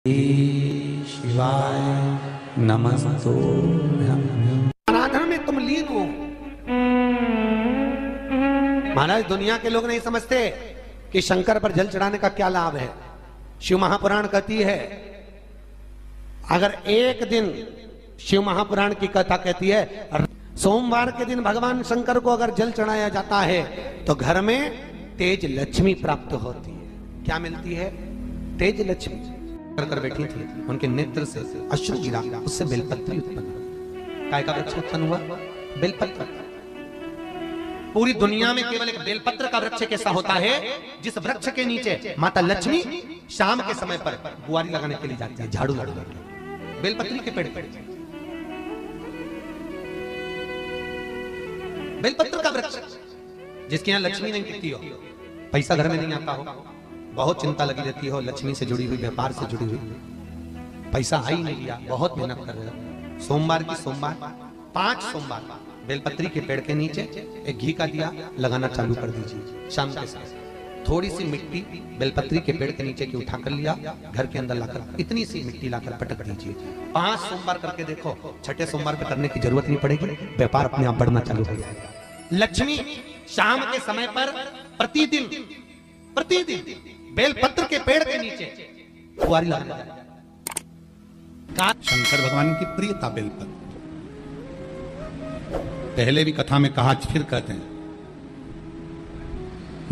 शिवाय नमस्तुभ्यं। आराधना में तुम लीन हो। महाराज दुनिया के लोग नहीं समझते कि शंकर पर जल चढ़ाने का क्या लाभ है। शिव महापुराण कहती है अगर एक दिन शिव महापुराण की कथा कहती है सोमवार के दिन भगवान शंकर को अगर जल चढ़ाया जाता है तो घर में तेज लक्ष्मी प्राप्त होती है। क्या मिलती है? तेज लक्ष्मी। कर बैठी थी, उनके नेत्र से अश्रु गिरा, उससे बेलपत्र उत्पन्न हुआ। काय का वृक्ष उत्पन्न हुआ? बेलपत्र। पूरी दुनिया में केवल एक बेलपत्र का वृक्ष कैसा होता है जिस वृक्ष के नीचे माता लक्ष्मी शाम के समय पर बुआरी लगाने के लिए जाती है, झाड़ू लगाने के लिए। बेलपत्री के पेड़ पर बेलपत्र का वृक्ष जिसके यहाँ लक्ष्मी नहीं टिकती हो, पैसा घर में नहीं आता हो, बहुत चिंता लगी रहती हो, लक्ष्मी से जुड़ी हुई, व्यापार से जुड़ी हुई, पैसा आ ही नहीं लिया, बहुत मेहनत कर रहे हो। सोमवार की सोमवार 5 सोमवार बेलपत्री के पेड़ के नीचे एक घी का दिया लगाना चालू कर दीजिए। शाम के साथ थोड़ी सी मिट्टी बेलपत्री के पेड़ के नीचे की उठाकर लिया, घर के अंदर लाकर इतनी सी मिट्टी लाकर पटक दीजिए। 5 सोमवार करके देखो, छठे सोमवार पे करने की जरूरत नहीं पड़ेगी, व्यापार अपने आप बढ़ना चालू हो जाएगा। लक्ष्मी शाम के समय पर प्रतिदिन बेलपत्र के पेड़ के नीचे बुआरी लगाना। शंकर भगवान की प्रियता बेलपत्र। पहले भी कथा में कहा, फिर कहते हैं,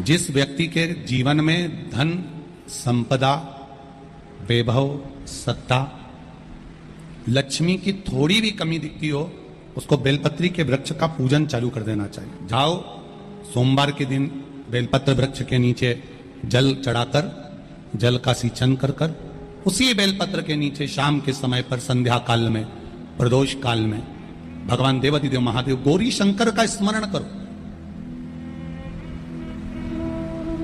जिस व्यक्ति के जीवन में धन, संपदा, वैभव, सत्ता, लक्ष्मी की थोड़ी भी कमी दिखती हो, उसको बेलपत्री के वृक्ष का पूजन चालू कर देना चाहिए। जाओ सोमवार के दिन बेलपत्र वृक्ष के नीचे जल चढ़ाकर, जल का सिंचन कर कर, उसी बेलपत्र के नीचे शाम के समय पर संध्या काल में, प्रदोष काल में भगवान देवाधिदेव महादेव गौरी शंकर का स्मरण करो।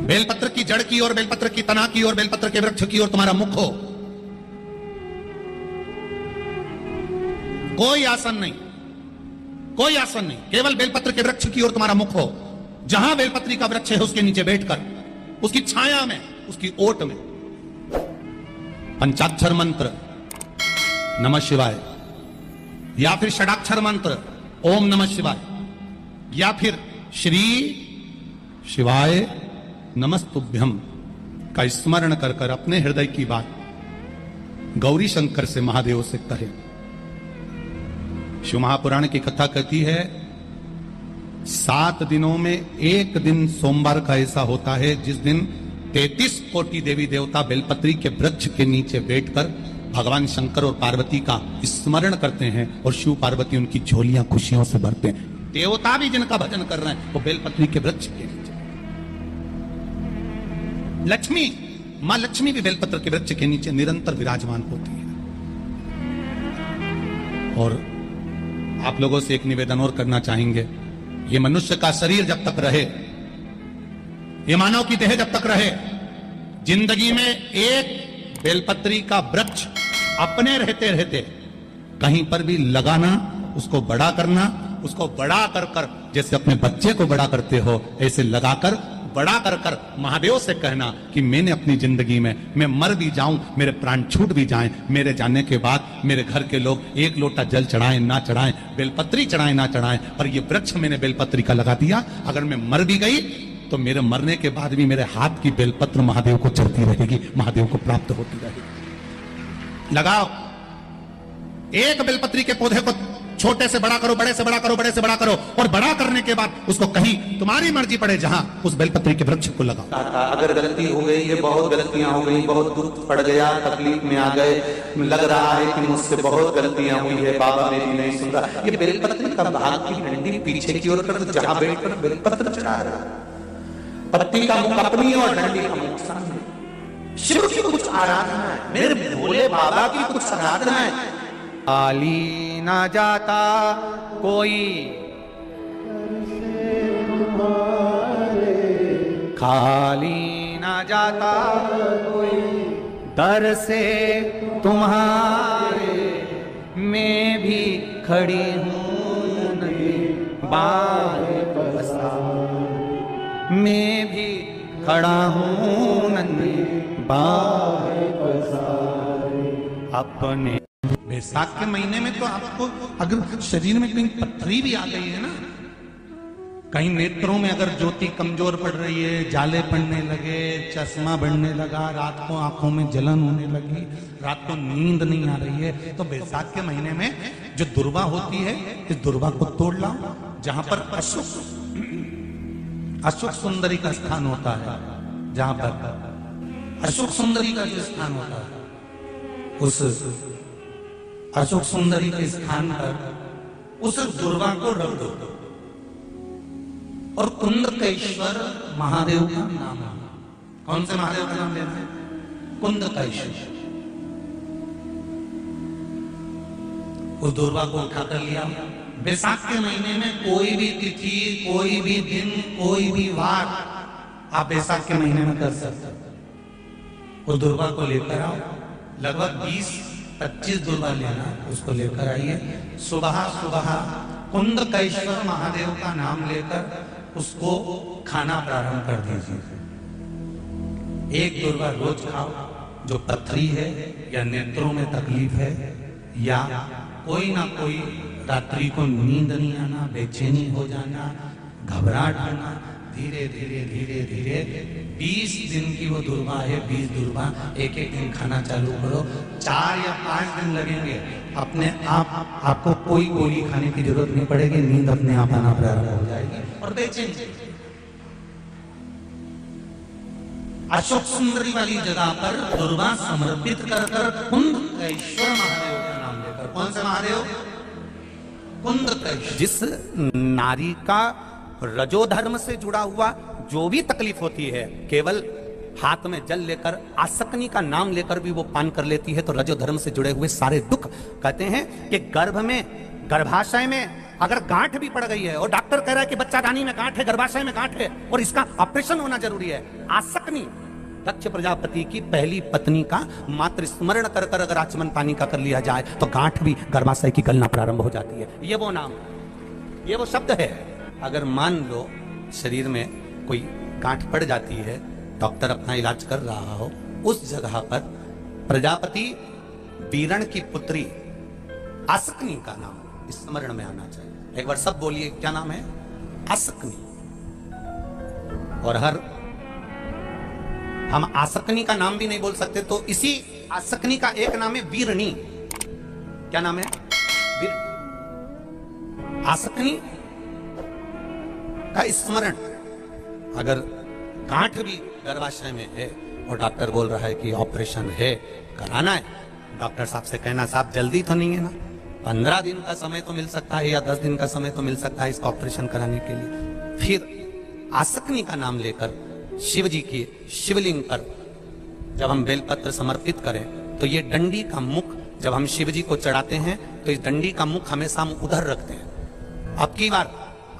बेलपत्र की जड़ की ओर, बेलपत्र की तना की ओर, बेलपत्र के वृक्ष की ओर तुम्हारा मुख हो। कोई आसन नहीं, कोई आसन नहीं, केवल बेलपत्र के वृक्ष की ओर तुम्हारा मुख हो। जहां बेलपत्री का वृक्ष है उसके नीचे बैठकर, उसकी छाया में, उसकी ओट में पंचाक्षर मंत्र नमः शिवाय, या फिर षडाक्षर मंत्र ओम नमः शिवाय, या फिर श्री शिवाय नमस्तुभ्यं का स्मरण कर कर अपने हृदय की बात गौरी शंकर से, महादेव से कहे। शिव महापुराण की कथा कहती है 7 दिनों में एक दिन सोमवार का ऐसा होता है जिस दिन 33 कोटि देवी देवता बेलपत्री के वृक्ष के नीचे बैठकर भगवान शंकर और पार्वती का स्मरण करते हैं और शिव पार्वती उनकी झोलियां खुशियों से भरते हैं। देवता भी जिनका भजन कर रहे हैं वो बेलपत्री के वृक्ष के नीचे। लक्ष्मी, मां लक्ष्मी भी बेलपत्र के वृक्ष के नीचे निरंतर विराजमान होती है। और आप लोगों से एक निवेदन और करना चाहेंगे, ये मनुष्य का शरीर जब तक रहे, ये मानव की देह जब तक रहे, जिंदगी में एक बेलपत्री का वृक्ष अपने रहते रहते कहीं पर भी लगाना, उसको बड़ा करना, उसको बड़ा कर कर जैसे अपने बच्चे को बड़ा करते हो ऐसे लगाकर बड़ा कर कर महादेव से कहना कि मैंने अपनी जिंदगी में, मैं मर भी जाऊं, मेरे प्राण छूट भी जाएं, मेरे जाने के बाद मेरे घर के लोग 1 लोटा जल चढ़ाएं ना चढ़ाएं, बेलपत्री चढ़ाएं ना चढ़ाएं, पर ये वृक्ष मैंने बेलपत्री का लगा दिया, अगर मैं मर भी गई तो मेरे मरने के बाद भी मेरे हाथ की बेलपत्र महादेव को चढ़ती रहेगी, महादेव को प्राप्त होती रहेगी। लगाओ एक बेलपत्री के पौधे को, छोटे से बड़ा करो, बड़े से बड़ा करो, बड़े से बड़ा करो, और बड़ा करने के बाद उसको कहीं तुम्हारी मर्जी पड़े जहां उस बेलपत्री के वृक्ष को लगाओ। अगर गलती हो गई, ये बहुत गलतियां हो गई, बहुत दुख पड़ गया, तकलीफ में आ गए, लग रहा है कि मुझसे बहुत गलतियां हुई है, बाबा मेरी नहीं सुन रहा, ये बेलपत्री का भाग की डंडी पीछे की ओर कर, जहां बैठकर बेलपत्र चढ़ा रहा, पत्ती का मुख अपनी और डंडी का मुख सामने। शिव की कुछ आराधना है, मेरे भोले बाबा की कुछ आराधना है। खाली ना जाता कोई, खाली ना जाता कोई, दर से तुम्हारे मैं भी खड़ी हूं नहीं, बाहें पसार मैं भी खड़ा हूं नन्ही बाहें पसार। अपने। बैसाख के महीने में तो आपको अगर शरीर में कहीं पथरी भी आ गई है ना, कहीं नेत्रों में अगर ज्योति कमजोर पड़ रही है, जाले पड़ने लगे, चश्मा बढ़ने लगा, रात को आंखों में जलन होने लगी, रात को नींद नहीं आ रही है, तो बैसाख के महीने में जो दुर्वा होती है, इस दुर्वा को तोड़ लाओ। जहां पर अशुक सुंदरी का स्थान होता है, जहां पर अशुक सुंदरी का जो स्थान होता है, उस अशुक सुंदरी के स्थान पर उस दुर्वा को रख दो। और कुंदकेश्वर महादेव का नाम है। कौन से महादेव का नाम लेना है? कुंदकेश्वर। उस दुर्वा को उठाकर लिया। बैसाख के महीने में कोई भी तिथि, कोई भी दिन, कोई भी वार आप बैसाख के महीने में कर सकते हो। उस दुर्वा को लेकर आओ, लगभग 20-25 दुर्वा लेना, उसको लेकर आइए। सुबह सुबह कुंदकेश्वर महादेव का नाम लेकर उसको खाना प्रारंभ कर दीजिए। एक दुर्वा रोज खाओ। जो पथरी है या नेत्रों में तकलीफ है या कोई ना कोई रात्रि को नींद नहीं आना, बेचैनी हो जाना, घबराहट आना, धीरे धीरे धीरे धीरे 20 दिन की वो दुर्वा है, 20 दुर्वा एक एक दिन खाना चालू करो। 4 या 5 दिन लगेंगे, अपने आप आपको कोई गोली खाने की जरूरत नहीं पड़ेगी, नींद अपने आप आना प्रारंभ हो जाएगी और बेचैनी। अशोक सुंदरी वाली जगह पर दुर्वा समर्पित कर कुंदकेश्वर महादेव का नाम लेकर। कौन से महादेव? कुंदकेश्वर। जिस नारी का रजोधर्म से जुड़ा हुआ जो भी तकलीफ होती है, केवल हाथ में जल लेकर आसक्ति का नाम लेकर भी वो पान कर लेती है, तो रजोधर्म से जुड़े हुए सारे दुख, कहते हैं कि गर्भ में, गर्भाशय में अगर गांठ भी पड़ गई है और डॉक्टर कह रहा है कि बच्चादानी में गांठ है, गर्भाशय में गांठ है और इसका ऑपरेशन होना जरूरी है, आसक्ति दक्ष प्रजापति की पहली पत्नी का मात्र स्मरण कर कर अगर आचमन पानी का कर लिया जाए तो गांठ भी गर्भाशय की गलना प्रारंभ हो जाती है। ये वो नाम, ये वो शब्द है। अगर मान लो शरीर में कोई गांठ पड़ जाती है, डॉक्टर अपना इलाज कर रहा हो, उस जगह पर प्रजापति वीरण की पुत्री आसक्ति का नाम स्मरण में आना चाहिए। एक बार सब बोलिए, क्या नाम है? आसक्ति। और हम आसक्ति का नाम भी नहीं बोल सकते, तो इसी आसक्ति का एक नाम है वीरणी। क्या नाम है? आसक्ति का स्मरण। अगर गांठ भी गर्भाशय में है और डॉक्टर बोल रहा है कि ऑपरेशन है, कराना है, डॉक्टर साहब से कहना, साहब जल्दी तो नहीं है ना, 15 दिन का समय तो मिल सकता है या 10 दिन का समय तो मिल सकता है इसका ऑपरेशन कराने के लिए। फिर आसक्ति का नाम लेकर शिव जी की शिवलिंग पर जब हम बेलपत्र समर्पित करें तो ये डंडी का मुख जब हम शिव जी को चढ़ाते हैं तो इस डंडी का मुख हमेशा हम उधर रखते हैं। अब की बार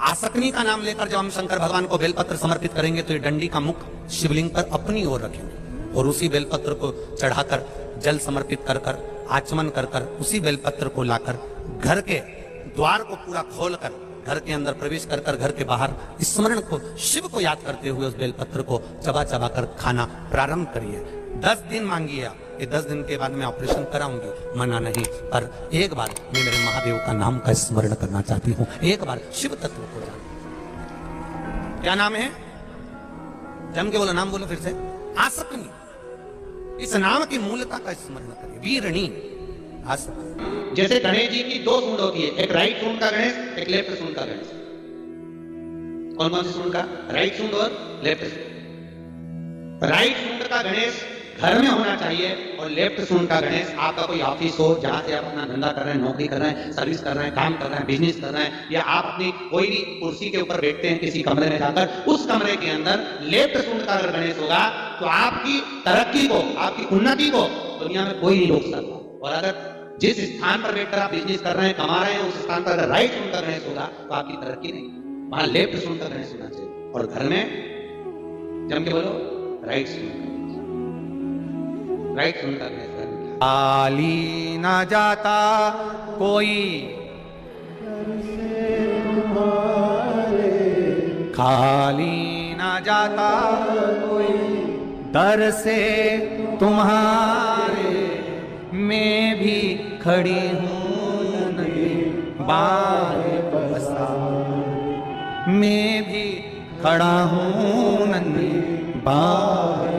आसक्ति का नाम लेकर जब हम शंकर भगवान को बेलपत्र समर्पित करेंगे तो ये डंडी का मुख शिवलिंग पर अपनी ओर रखेंगे और उसी बेलपत्र को चढ़ाकर जल समर्पित कर कर आचमन कर कर उसी बेलपत्र को लाकर घर के द्वार को पूरा खोलकर घर के अंदर प्रवेश कर कर घर के बाहर स्मरण को, शिव को याद करते हुए उस बेलपत्र को चबा चबा कर खाना प्रारंभ करिए। 10 दिन मांगिए आप, ये 10 दिन के बाद मैं ऑपरेशन कराऊंगी, मना नहीं, पर एक बार मैं मेरे महादेव का नाम का स्मरण करना चाहती हूँ, एक बार शिव तत्व को जान। क्या नाम है? जम के बोलो, नाम बोलो फिर से। आसक्ति। इस नाम की मूलता का स्मरण करिए। वीरणी आसक्ति। जैसे गणेश जी की 2 सूंड होती है, एक राइट सूंड का गणेश, एक लेफ्ट सूंड का गणेश। कौन कौन सी सूंड का? राइट सूंड और लेफ्ट सूंड। राइट सूंड का गणेश घर में होना चाहिए और लेफ्ट सूंड का गणेश आपका कोई ऑफिस हो जहां से आप अपना धंधा कर रहे हैं, नौकरी कर रहे हैं, सर्विस कर रहे हैं, काम कर रहे हैं, बिजनेस कर रहे हैं, या आप अपनी कोई भी कुर्सी के ऊपर बैठते हैं किसी कमरे में जाकर, उस कमरे के अंदर लेफ्ट सूंड का अगर गणेश होगा तो आपकी तरक्की को, आपकी उन्नति को दुनिया में कोई नहीं रोक सकता। और अगर जिस स्थान पर बैठकर आप बिजनेस कर रहे हैं, कमा रहे हैं, उस स्थान पर अगर राइट सूंड का गणेश होगा तो आपकी तरक्की नहीं, वहां लेफ्ट सूंड का गणेश होना चाहिए। और घर में जम के बोलो, राइट सूंड, राइट सूंड का गणेश। खाली ना जाता कोई, खाली ना जाता कोई दर से तुम्हारे, मैं भी खड़ी हूँ नन्ही बाहें पसार, मैं भी खड़ा हूँ नन्ही बाहें